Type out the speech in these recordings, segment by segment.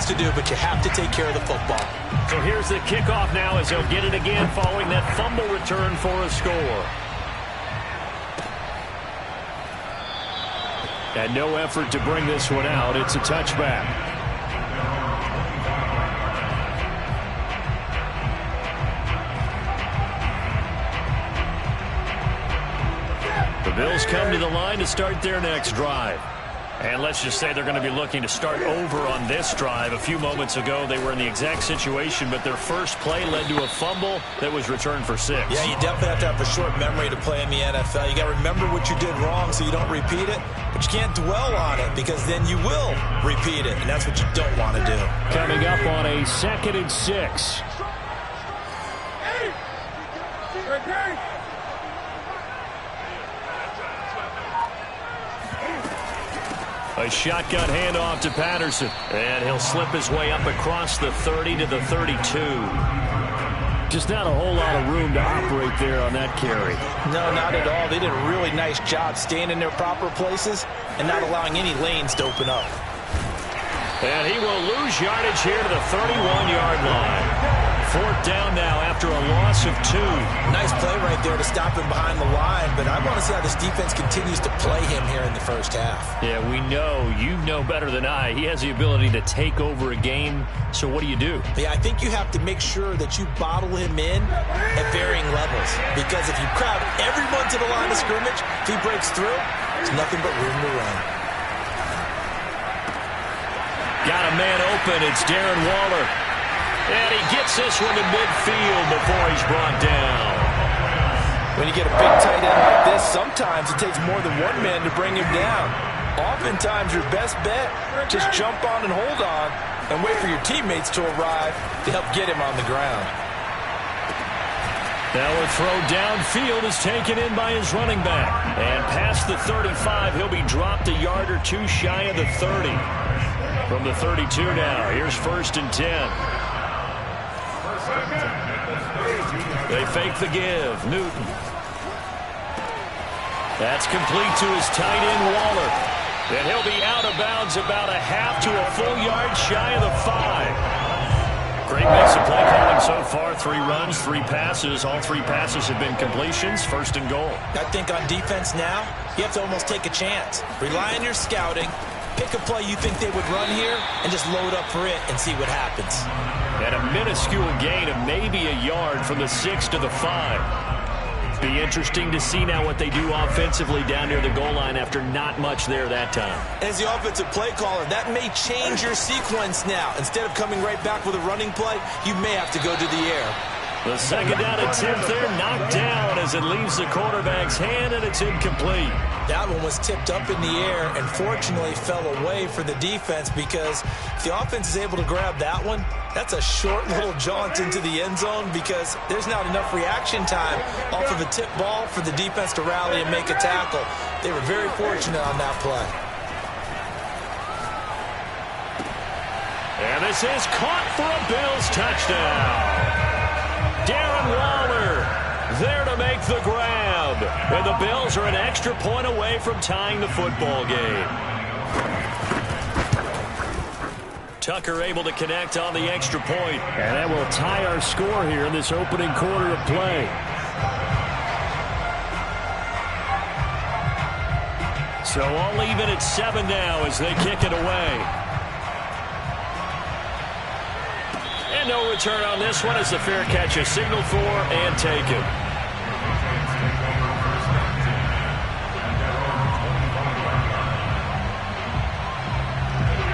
things to do, but you have to take care of the football. So here's the kickoff now as he'll get it again following that fumble return for a score. And no effort to bring this one out. It's a touchback. The Bills come to the line to start their next drive. And let's just say they're going to be looking to start over on this drive. A few moments ago, they were in the exact situation, but their first play led to a fumble that was returned for 6. Yeah, you definitely have to have a short memory to play in the NFL. You got to remember what you did wrong so you don't repeat it, but you can't dwell on it because then you will repeat it, and that's what you don't want to do. Coming up on a 2nd and 6. A shotgun handoff to Patterson. And he'll slip his way up across the 30 to the 32. Just not a whole lot of room to operate there on that carry. No, not at all. They did a really nice job staying in their proper places and not allowing any lanes to open up. And he will lose yardage here to the 31-yard line. 4th down now after a loss of 2. Nice play right there to stop him behind the line, but I want to see how this defense continues to play him here in the first half. Yeah, we know. You know better than I. He has the ability to take over a game, so what do you do? Yeah, I think you have to make sure that you bottle him in at varying levels, because if you crowd everyone to the line of scrimmage, if he breaks through, there's nothing but room to run. Got a man open. It's Darren Waller. And he gets this one to midfield before he's brought down. When you get a big tight end like this, sometimes it takes more than one man to bring him down. Oftentimes, your best bet, just jump on and hold on and wait for your teammates to arrive to help get him on the ground. Now a throw downfield is taken in by his running back. And past the 35, he'll be dropped a yard or two shy of the 30. From the 32 now, here's 1st and 10. They fake the give. Newton. That's complete to his tight end, Waller. And he'll be out of bounds about a half to a full yard shy of the 5. Great mix of play calling so far. 3 runs, 3 passes. All 3 passes have been completions. 1st and goal. I think on defense now, you have to almost take a chance. Rely on your scouting. Pick a play you think they would run here and just load up for it and see what happens. And a minuscule gain of maybe a yard from the 6 to the 5. Be interesting to see now what they do offensively down near the goal line after not much there that time. As the offensive play caller, that may change your sequence now. Instead of coming right back with a running play, you may have to go to the air. The 2nd down attempt there knocked down as it leaves the quarterback's hand, and it's incomplete. That one was tipped up in the air and fortunately fell away for the defense, because if the offense is able to grab that one, that's a short little jaunt into the end zone because there's not enough reaction time off of a tip ball for the defense to rally and make a tackle. They were very fortunate on that play. And this is caught for a Bills touchdown. Darren Waller there to make the grab. And the Bills are an extra point away from tying the football game. Tucker able to connect on the extra point. And that will tie our score here in this opening quarter of play. So all even at 7 now as they kick it away. And no return on this one as the fair catch is signaled for and taken.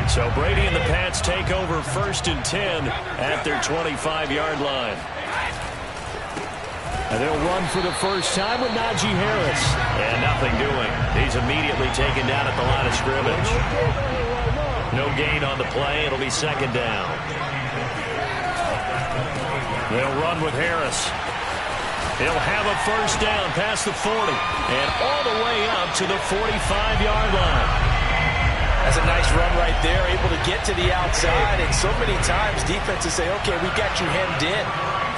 So Brady and the Pats take over 1st and 10 at their 25-yard line. And they'll run for the first time with Najee Harris. And nothing doing. He's immediately taken down at the line of scrimmage. No gain on the play. It'll be 2nd down. They'll run with Harris. He'll have a first down past the 40 and all the way up to the 45-yard line. That's a nice run right there, able to get to the outside. And so many times defenses say, okay, we got you hemmed in.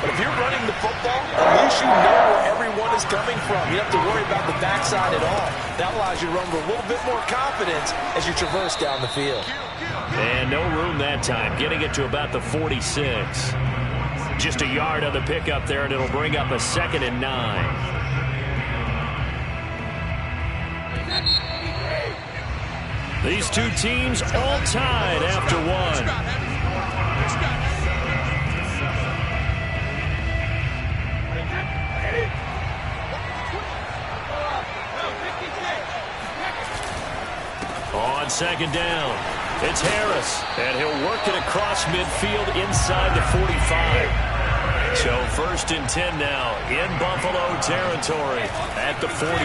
But if you're running the football, at least you know where everyone is coming from. You don't have to worry about the backside at all. That allows you to run with a little bit more confidence as you traverse down the field. And no room that time, getting it to about the 46. Just a yard on the pickup there, and it'll bring up a 2nd and 9. These two teams all tied after one. On 2nd down, it's Harris, and he'll work it across midfield inside the 45. So 1st and 10 now in Buffalo territory at the 43.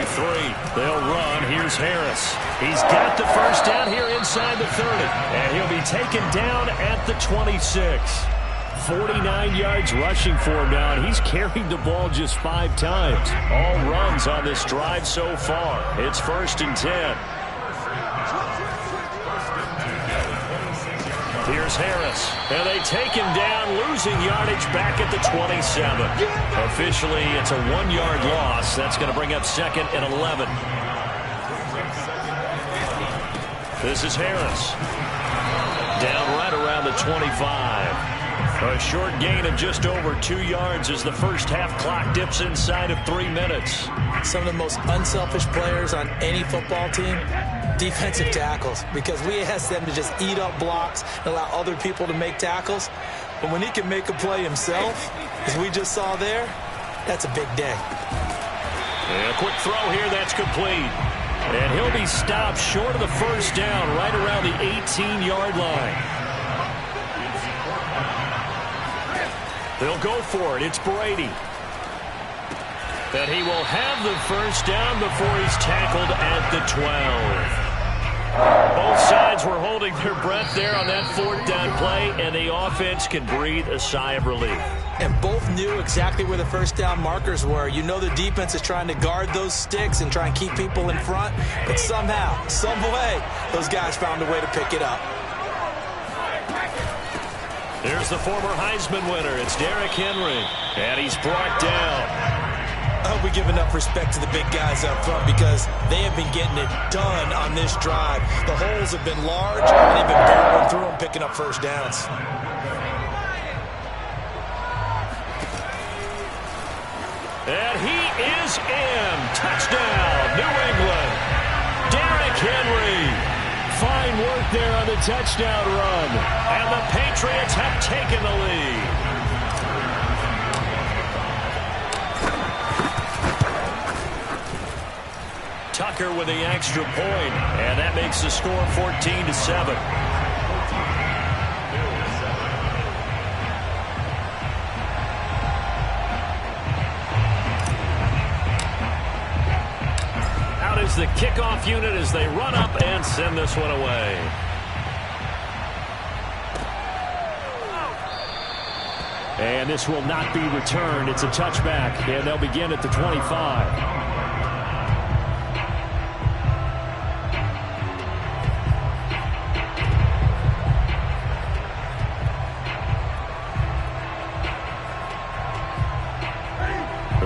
They'll run. Here's Harris. He's got the 1st down here inside the 30. And he'll be taken down at the 26. 49 yards rushing for him now, and he's carried the ball just 5 times. All runs on this drive so far. It's 1st and 10. Here's Harris, and they take him down, losing yardage back at the 27. Officially, it's a 1-yard loss. That's going to bring up 2nd and 11. This is Harris. Down right around the 25. A short gain of just over 2 yards as the first half clock dips inside of 3 minutes. Some of the most unselfish players on any football team, defensive tackles, because we ask them to just eat up blocks and allow other people to make tackles. But when he can make a play himself, as we just saw there, that's a big day. And a quick throw here, that's complete. And he'll be stopped short of the 1st down right around the 18-yard line. They'll go for it. It's Brady. And he will have the 1st down before he's tackled at the 12. Both sides were holding their breath there on that 4th down play, and the offense can breathe a sigh of relief. And both knew exactly where the 1st down markers were. You know the defense is trying to guard those sticks and try and keep people in front, but somehow, some way, those guys found a way to pick it up. There's the former Heisman winner. It's Derrick Henry, and he's brought down. I hope we give enough respect to the big guys up front because they have been getting it done on this drive. The holes have been large, and they've been barreling through them, picking up 1st downs. And he is in. Touchdown, New England. Derrick Henry. Fine work there on the touchdown run. And the Patriots have taken the lead. Tucker with the extra point, and that makes the score 14-7. Out is the kickoff unit as they run up and send this one away. And this will not be returned. It's a touchback, and they'll begin at the 25.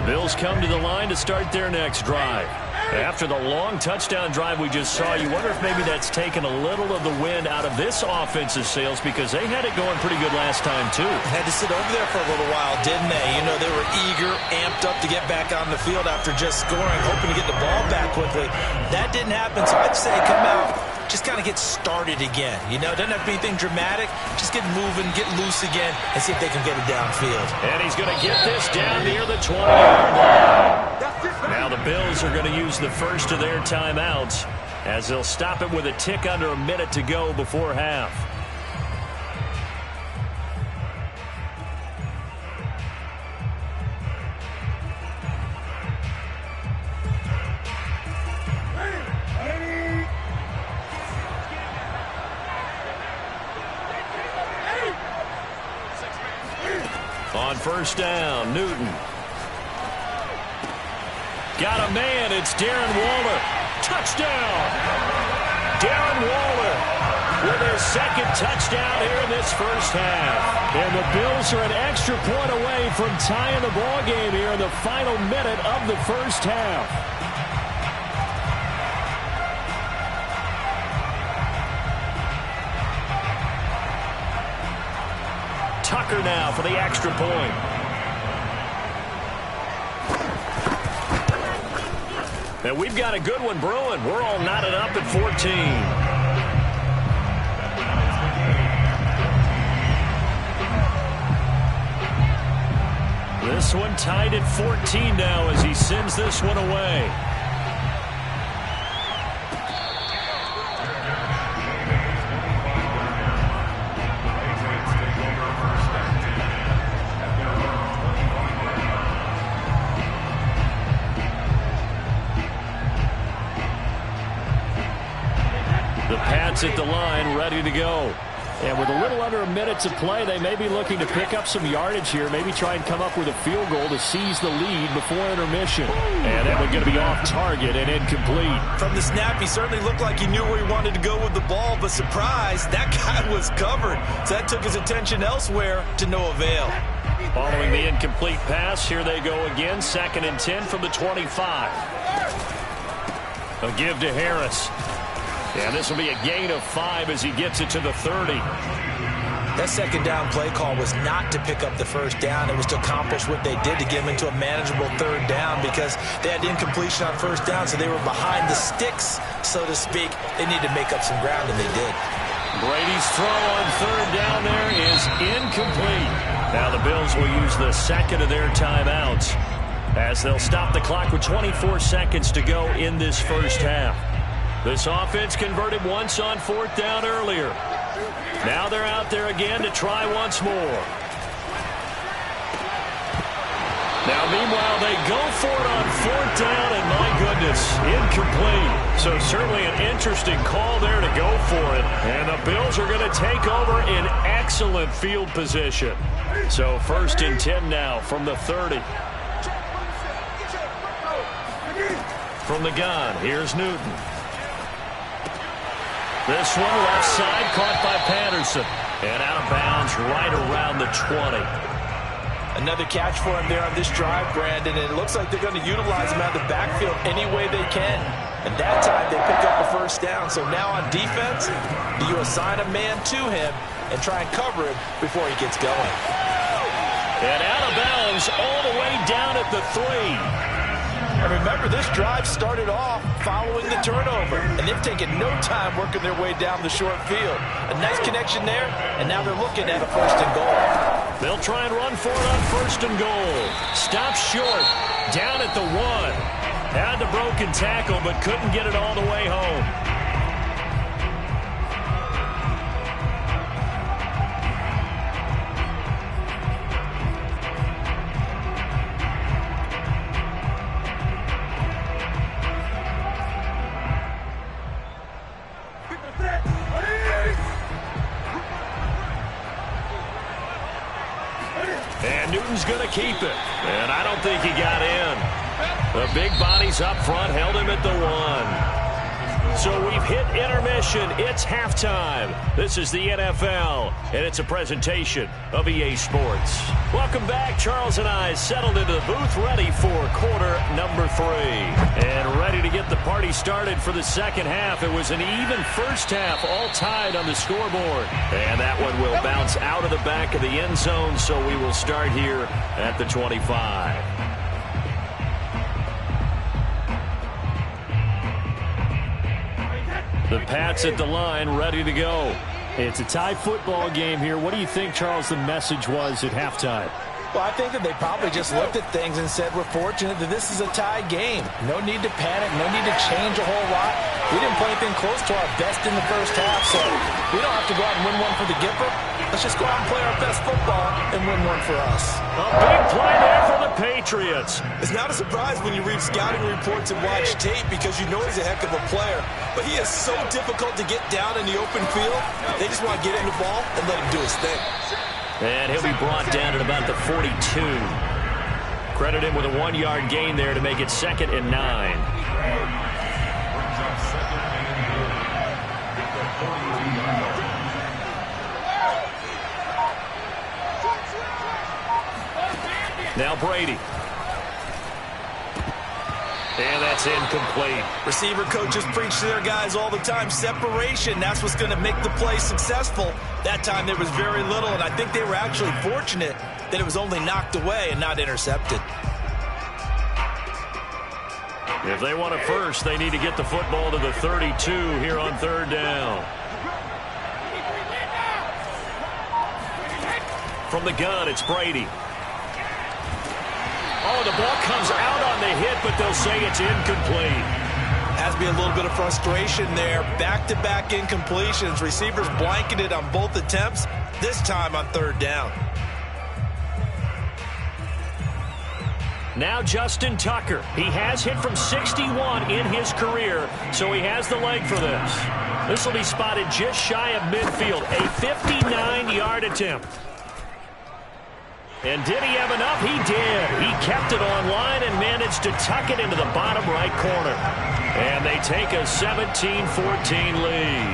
Bills come to the line to start their next drive. After the long touchdown drive we just saw, you wonder if maybe that's taken a little of the wind out of this offensive sails because they had it going pretty good last time, too. Had to sit over there for a little while, didn't they? You know, they were eager, amped up to get back on the field after just scoring, hoping to get the ball back quickly. That didn't happen, so I'd say come out, just kind of get started again. You know, doesn't have to be anything dramatic. Just get moving, get loose again, and see if they can get it downfield. And he's going to get this down near the 20-yard line. Now the Bills are going to use the first of their timeouts as they'll stop it with a tick under a minute to go before half. On 1st down, Newton. Got a man, it's Darren Waller. Touchdown! Darren Waller with their second touchdown here in this first half. And the Bills are an extra point away from tying the ball game here in the final minute of the first half. Tucker now for the extra point. And we've got a good one brewing. We're all knotted up at 14. This one tied at 14 now as he sends this one away. The Pats at the line, ready to go. And with a little under a minute to play, they may be looking to pick up some yardage here, maybe try and come up with a field goal to seize the lead before intermission. And that one going to be off target and incomplete. From the snap, he certainly looked like he knew where he wanted to go with the ball, but surprise, that guy was covered. So that took his attention elsewhere to no avail. Following the incomplete pass, here they go again, 2nd and 10 from the 25. A give to Harris. And this will be a gain of 5 as he gets it to the 30. That second down play call was not to pick up the first down. It was to accomplish what they did to get them into a manageable third down because they had incompletion on first down, so they were behind the sticks, so to speak. They needed to make up some ground, and they did. Brady's throw on third down there is incomplete. Now the Bills will use the second of their timeouts as they'll stop the clock with 24 seconds to go in this first half. This offense converted once on 4th down earlier. Now they're out there again to try once more. Now, meanwhile, they go for it on 4th down, and my goodness, incomplete. So certainly an interesting call there to go for it. And the Bills are going to take over in excellent field position. So 1st and 10 now from the 30. From the gun, here's Newton. This one left side caught by Patterson. And out of bounds right around the 20. Another catch for him there on this drive, Brandon. And it looks like they're going to utilize him out of the backfield any way they can. And that time they pick up a first down. So now on defense, do you assign a man to him and try and cover him before he gets going? And out of bounds all the way down at the 3. And remember, this drive started off following the turnover, and they've taken no time working their way down the short field. A nice connection there, and now they're looking at a 1st and goal. They'll try and run for it on 1st and goal. Stop short, down at the 1. Had the broken tackle, but couldn't get it all the way home. And Newton's going to keep it. And I don't think he got in. The big bodies up front held him at the 1. So we've hit intermission. It's halftime. This is the NFL, and it's a presentation of EA Sports. Welcome back. Charles and I settled into the booth ready for quarter number 3. And ready to get the party started for the second half. It was an even first half, all tied on the scoreboard. And that one will bounce out of the back of the end zone, so we will start here at the 25. The Pats at the line, ready to go. It's a tie football game here. What do you think, Charles, the message was at halftime? Well, I think that they probably just looked at things and said, we're fortunate that this is a tie game. No need to panic, no need to change a whole lot. We didn't play anything close to our best in the first half, so we don't have to go out and win one for the Gipper. Let's just go out and play our best football and win one for us. A big play there for the Patriots. It's not a surprise when you read scouting reports and watch tape because you know he's a heck of a player. But he is so difficult to get down in the open field. They just want to get him the ball and let him do his thing. And he'll be brought down at about the 42. Credit him with a 1-yard gain there to make it 2nd and 9. Now Brady. And that's incomplete. Receiver coaches preach to their guys all the time. Separation, that's what's going to make the play successful. That time there was very little, and I think they were actually fortunate that it was only knocked away and not intercepted. If they want a first, they need to get the football to the 32 here on third down. From the gun, it's Brady. Oh, the ball comes out on the hit, but they'll say it's incomplete. Has to be a little bit of frustration there. Back-to-back incompletions. Receivers blanketed on both attempts, this time on third down. Now Justin Tucker. He has hit from 61 in his career, so he has the leg for this. This will be spotted just shy of midfield. A 59-yard attempt. And did he have enough? He did. He kept it on line and managed to tuck it into the bottom right corner. And they take a 17-14 lead.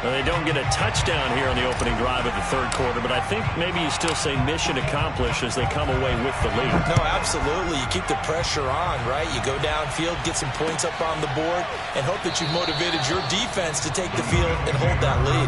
Now, they don't get a touchdown here on the opening drive of the third quarter, but I think maybe you still say mission accomplished as they come away with the lead. No, absolutely. You keep the pressure on, right? You go downfield, get some points up on the board, and hope that you've motivated your defense to take the field and hold that lead.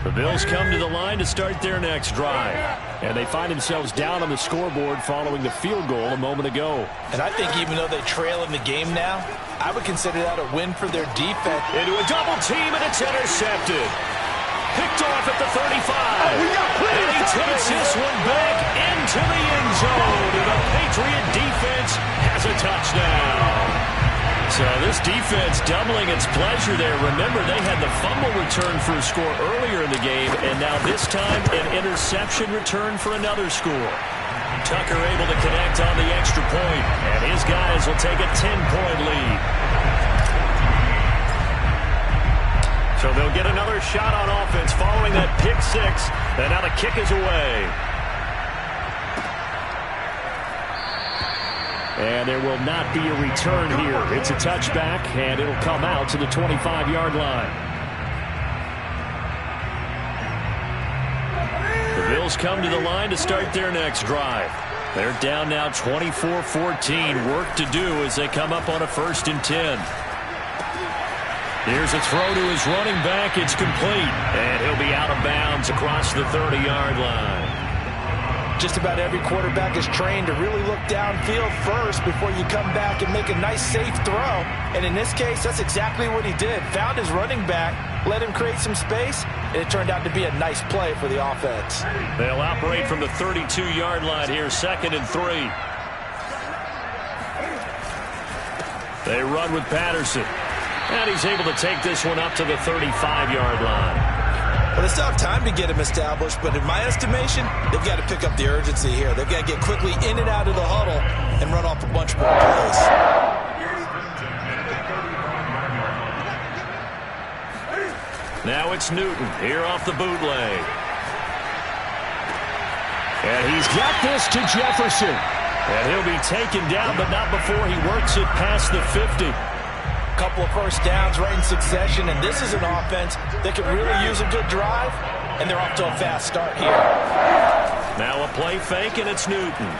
The Bills come to the line to start their next drive. And they find themselves down on the scoreboard following the field goal a moment ago. And I think even though they trail in the game now, I would consider that a win for their defense. Into a double team, and it's intercepted. Picked off at the 35. And he takes this one back into the end zone. And the Patriot defense has a touchdown. So this defense doubling its pleasure there. Remember, they had the fumble return for a score earlier in the game, and now this time an interception return for another score. Tucker able to connect on the extra point, and his guys will take a 10-point lead. So they'll get another shot on offense following that pick six, and now the kick is away. And there will not be a return here. It's a touchback, and it'll come out to the 25-yard line. The Bills come to the line to start their next drive. They're down now 24-14. Work to do as they come up on a 1st and 10. Here's a throw to his running back. It's complete. And he'll be out of bounds across the 30-yard line. Just about every quarterback is trained to really look downfield first before you come back and make a nice, safe throw. And in this case, that's exactly what he did. Found his running back, let him create some space, and it turned out to be a nice play for the offense. They'll operate from the 32-yard line here, 2nd and 3. They run with Patterson. And he's able to take this one up to the 35-yard line. Well, they still have time to get him established, but in my estimation, they've got to pick up the urgency here. They've got to get quickly in and out of the huddle and run off a bunch more plays. Now it's Newton here off the bootleg. And he's got this to Jefferson. And he'll be taken down, but not before he works it past the 50. Couple of first downs right in succession, and this is an offense that could really use a good drive, and they're off to a fast start here. Now a play fake, and it's Newton.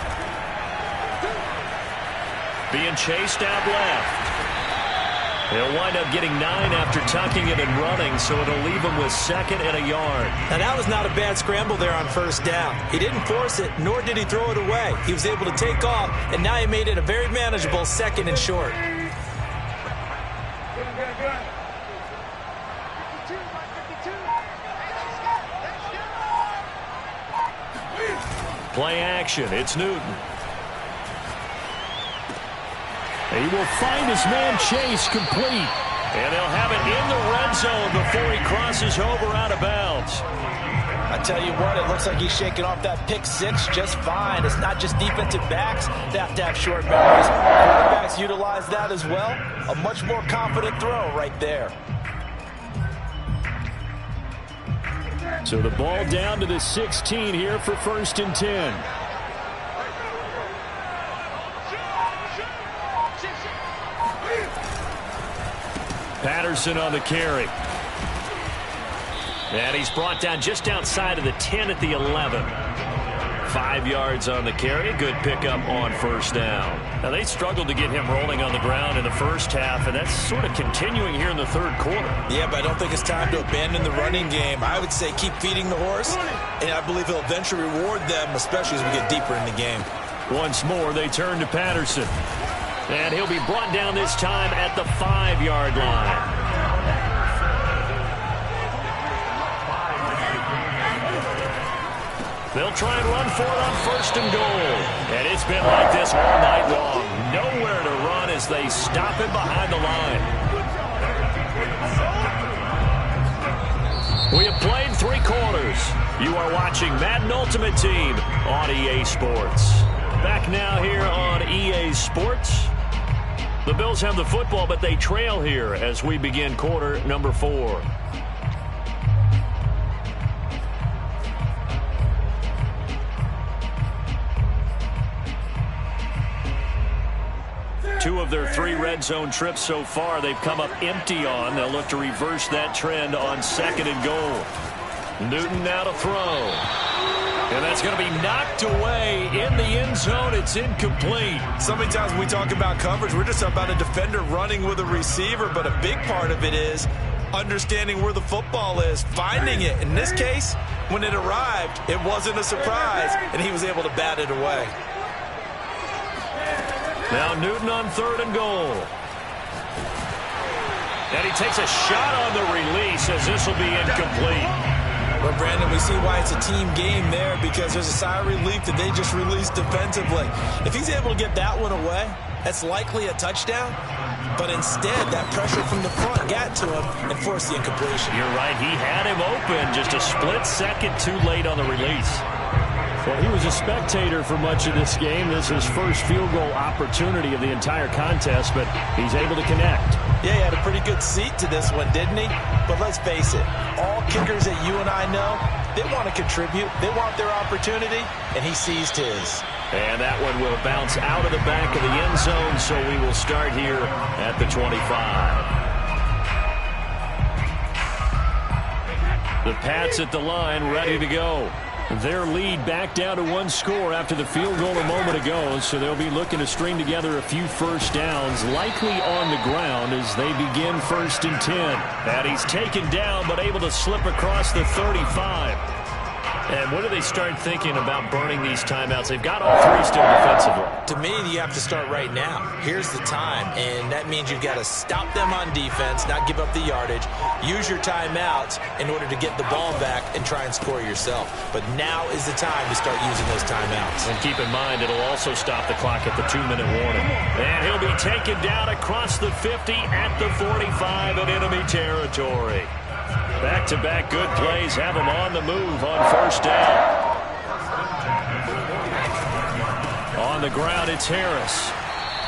Being chased out left. He'll wind up getting 9 after tucking it and running, so it'll leave him with 2nd and a yard. Now that was not a bad scramble there on first down. He didn't force it, nor did he throw it away. He was able to take off, and now he made it a very manageable 2nd and short. Play action. It's Newton. He will find his man Chase complete. And they'll have it in the red zone before he crosses over out of bounds. I tell you what, it looks like he's shaking off that pick six just fine. It's not just defensive backs that have to have short memories. Quarterbacks utilize that as well. A much more confident throw right there. So the ball down to the 16 here for 1st and 10. Patterson on the carry. And he's brought down just outside of the 10 at the 11. 5 yards on the carry. Good pickup on 1st down. Now, they struggled to get him rolling on the ground in the first half, and that's sort of continuing here in the 3rd quarter. Yeah, but I don't think it's time to abandon the running game. I would say keep feeding the horse, and I believe he'll eventually reward them, especially as we get deeper in the game. Once more, they turn to Patterson. And he'll be brought down this time at the 5-yard line. They'll try and run for it on 1st and goal. And it's been like this all night long. Nowhere to run as they stop him behind the line. We have played 3 quarters. You are watching Madden Ultimate Team on EA Sports. Back now here on EA Sports. The Bills have the football, but they trail here as we begin quarter number 4. Two of their 3 red zone trips so far, they've come up empty on. They'll look to reverse that trend on 2nd and goal. Newton now to throw. And that's going to be knocked away in the end zone. It's incomplete. So many times when we talk about coverage, we're just about a defender running with a receiver, but a big part of it is understanding where the football is, finding it. In this case, when it arrived, it wasn't a surprise, and he was able to bat it away. Now Newton on 3rd and goal. And he takes a shot on the release as this will be incomplete. Well, Brandon, we see why it's a team game there, because there's a sigh of relief that they just released defensively. If he's able to get that one away, that's likely a touchdown. But instead, that pressure from the front got to him and forced the incompletion. You're right. He had him open just a split second too late on the release. Well, he was a spectator for much of this game. This is his first field goal opportunity of the entire contest, but he's able to connect. Yeah, he had a pretty good seat to this one, didn't he? But let's face it, all kickers that you and I know, they want to contribute. They want their opportunity, and he seized his. And that one will bounce out of the back of the end zone, so we will start here at the 25. The Pats at the line, ready to go. Their lead back down to 1 score after the field goal a moment ago, so they'll be looking to string together a few first downs, likely on the ground as they begin 1st and 10. And he's taken down, but able to slip across the 35. And when do they start thinking about burning these timeouts? They've got all 3 still defensively. To me, you have to start right now. Here's the time, and that means you've got to stop them on defense, not give up the yardage, use your timeouts in order to get the ball back and try and score yourself. But now is the time to start using those timeouts. And keep in mind, it'll also stop the clock at the 2-minute warning. And he'll be taken down across the 50 at the 45 in enemy territory. Back-to-back good plays have him on the move on 1st down. On the ground, it's Harris.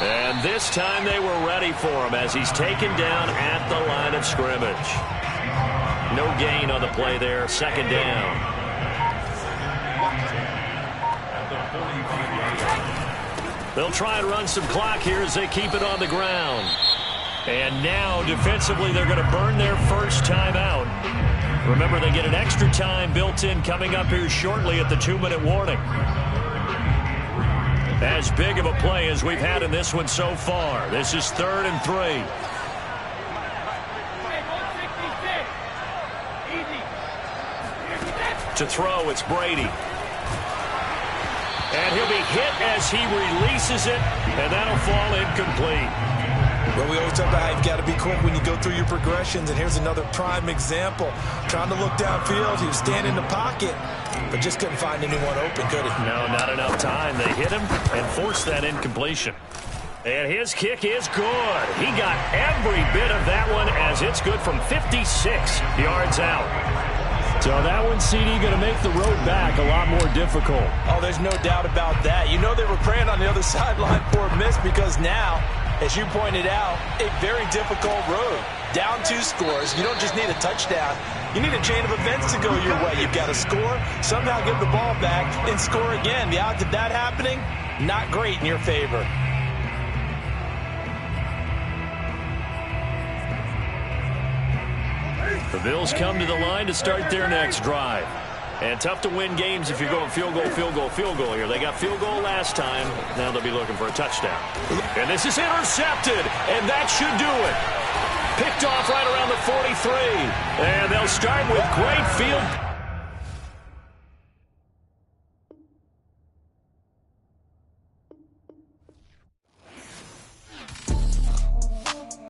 And this time they were ready for him as he's taken down at the line of scrimmage. No gain on the play there, 2nd down. They'll try and run some clock here as they keep it on the ground. And now, defensively, they're going to burn their first timeout. Remember, they get an extra time built in coming up here shortly at the 2-minute warning. As big of a play as we've had in this one so far. This is 3rd and 3. To throw, it's Brady. And he'll be hit as he releases it, and that'll fall incomplete. Well, we always talk about how you've got to be quick when you go through your progressions, and here's another prime example. Trying to look downfield, he was standing in the pocket, but just couldn't find anyone open, could he? No, not enough time. They hit him and forced that incompletion. And his kick is good. He got every bit of that one as it's good from 56 yards out. So that one, CD, going to make the road back a lot more difficult. Oh, there's no doubt about that. You know they were praying on the other sideline for a miss because now, as you pointed out, a very difficult road. Down 2 scores. You don't just need a touchdown. You need a chain of events to go your way. You've got to score, somehow give the ball back, and score again. The odds of that happening, not great in your favor. The Bills come to the line to start their next drive. And tough to win games if you're going field goal, field goal, field goal here. They got field goal last time. Now they'll be looking for a touchdown. And this is intercepted, and that should do it. Picked off right around the 43. And they'll start with great field.